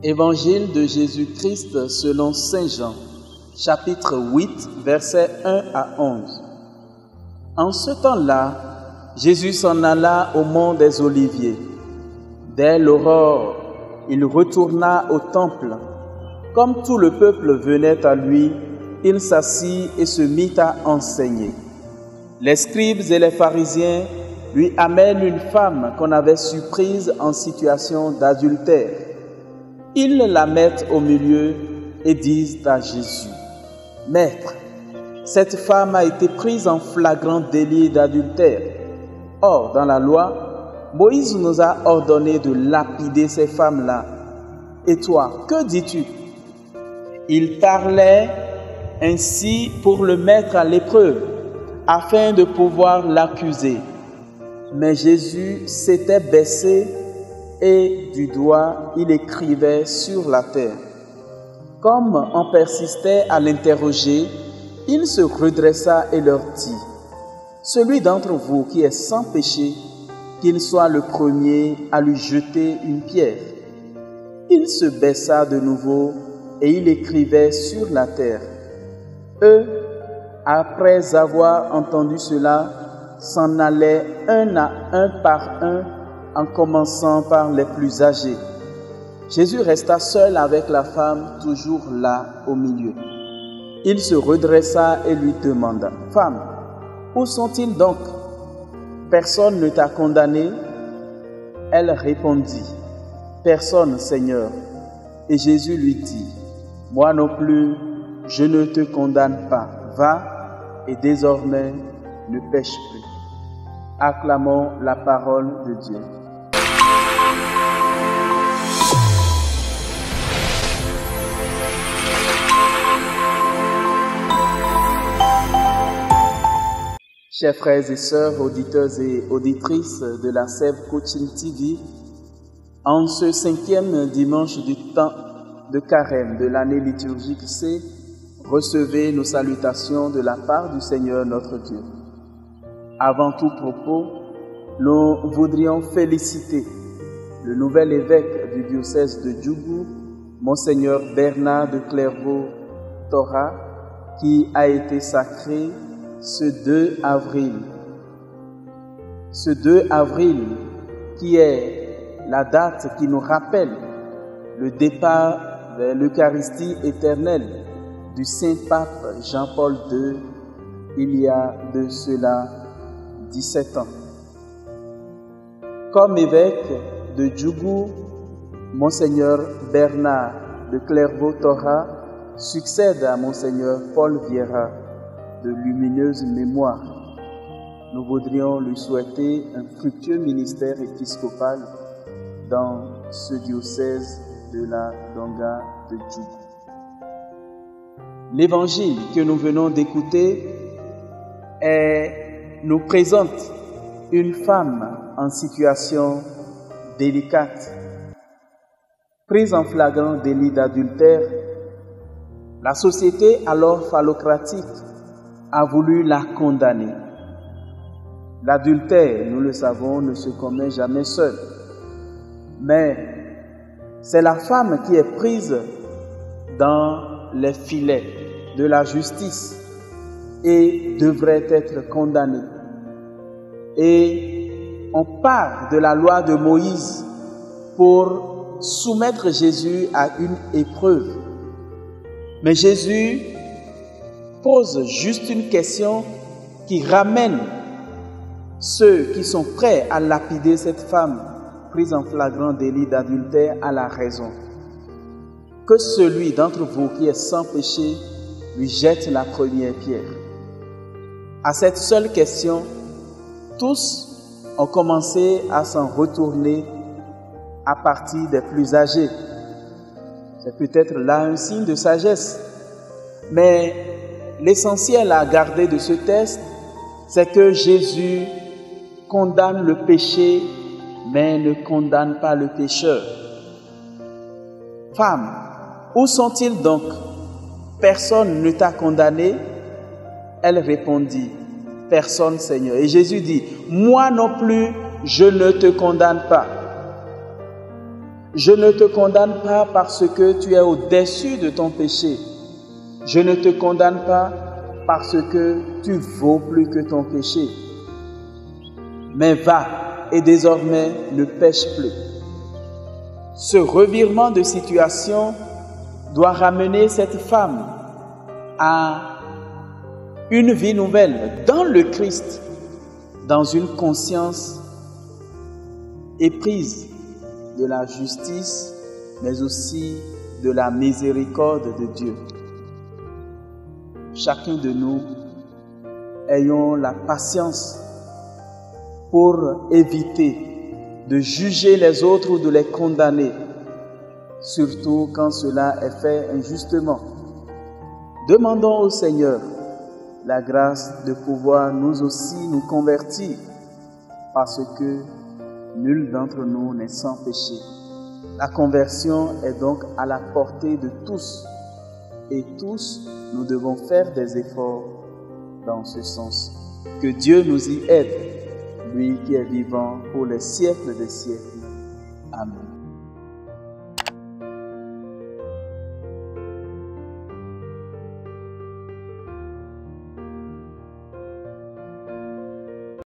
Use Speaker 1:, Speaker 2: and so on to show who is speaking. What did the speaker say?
Speaker 1: Évangile de Jésus-Christ selon Saint Jean, chapitre 8, versets 1 à 11. En ce temps-là, Jésus s'en alla au mont des Oliviers. Dès l'aurore, il retourna au temple. Comme tout le peuple venait à lui, il s'assit et se mit à enseigner. Les scribes et les pharisiens lui amènent une femme qu'on avait surprise en situation d'adultère. Ils la mettent au milieu et disent à Jésus: « Maître, cette femme a été prise en flagrant délit d'adultère. Or, dans la loi, Moïse nous a ordonné de lapider ces femmes-là. Et toi, que dis-tu » Il parlait ainsi pour le mettre à l'épreuve, afin de pouvoir l'accuser. Mais Jésus s'était baissé et du doigt, il écrivait sur la terre. Comme on persistait à l'interroger, il se redressa et leur dit: « Celui d'entre vous qui est sans péché, qu'il soit le premier à lui jeter une pierre. » Il se baissa de nouveau et il écrivait sur la terre. Eux, après avoir entendu cela, s'en allaient un à un par un, en commençant par les plus âgés. Jésus resta seul avec la femme, toujours là au milieu. Il se redressa et lui demanda: « Femme, où sont-ils donc? Personne ne t'a condamné ?» Elle répondit: « Personne, Seigneur. » Et Jésus lui dit: « Moi non plus, je ne te condamne pas. Va et désormais ne pêche plus. » Acclamons la parole de Dieu. Chers frères et sœurs, auditeurs et auditrices de la Sève Coaching TV, en ce 5e dimanche du temps de carême de l'année liturgique C, recevez nos salutations de la part du Seigneur notre Dieu. Avant tout propos, nous voudrions féliciter le nouvel évêque du diocèse de Djougou, Monseigneur Bernard de Clairvaux-Thora, qui a été sacré ce 2 avril. Ce 2 avril qui est la date qui nous rappelle le départ vers l'Eucharistie éternelle du Saint-Pape Jean-Paul II il y a de cela 17 ans. Comme évêque de Djougou, Monseigneur Bernard de Clairvaux-Thora succède à Monseigneur Paul Vieira, de lumineuse mémoire. Nous voudrions lui souhaiter un fructueux ministère épiscopal dans ce diocèse de la Donga de Djougou. L'évangile que nous venons d'écouter nous présente une femme en situation délicate, prise en flagrant délit d'adultère. La société alors phallocratique a voulu la condamner. L'adultère, nous le savons, ne se commet jamais seul. Mais c'est la femme qui est prise dans les filets de la justice et devrait être condamnée. Et on part de la loi de Moïse pour soumettre Jésus à une épreuve. Mais Jésus pose juste une question qui ramène ceux qui sont prêts à lapider cette femme prise en flagrant délit d'adultère à la raison. Que celui d'entre vous qui est sans péché lui jette la première pierre. À cette seule question, tous ont commencé à s'en retourner à partir des plus âgés. C'est peut-être là un signe de sagesse. Mais l'essentiel à garder de ce texte, c'est que Jésus condamne le péché, mais ne condamne pas le pécheur. Femme, où sont-ils donc? Personne ne t'a condamné? Elle répondit: Personne, Seigneur. Et Jésus dit: Moi non plus, je ne te condamne pas. Je ne te condamne pas parce que tu es au-dessus de ton péché. Je ne te condamne pas parce que tu vaux plus que ton péché. Mais va et désormais ne pêche plus. Ce revirement de situation doit ramener cette femme à une vie nouvelle dans le Christ, dans une conscience éprise de la justice, mais aussi de la miséricorde de Dieu. Chacun de nous, ayons la patience pour éviter de juger les autres ou de les condamner, surtout quand cela est fait injustement. Demandons au Seigneur la grâce de pouvoir nous aussi nous convertir, parce que nul d'entre nous n'est sans péché. La conversion est donc à la portée de tous, et tous, nous devons faire des efforts dans ce sens. Que Dieu nous y aide, lui qui est vivant pour les siècles des siècles. Amen.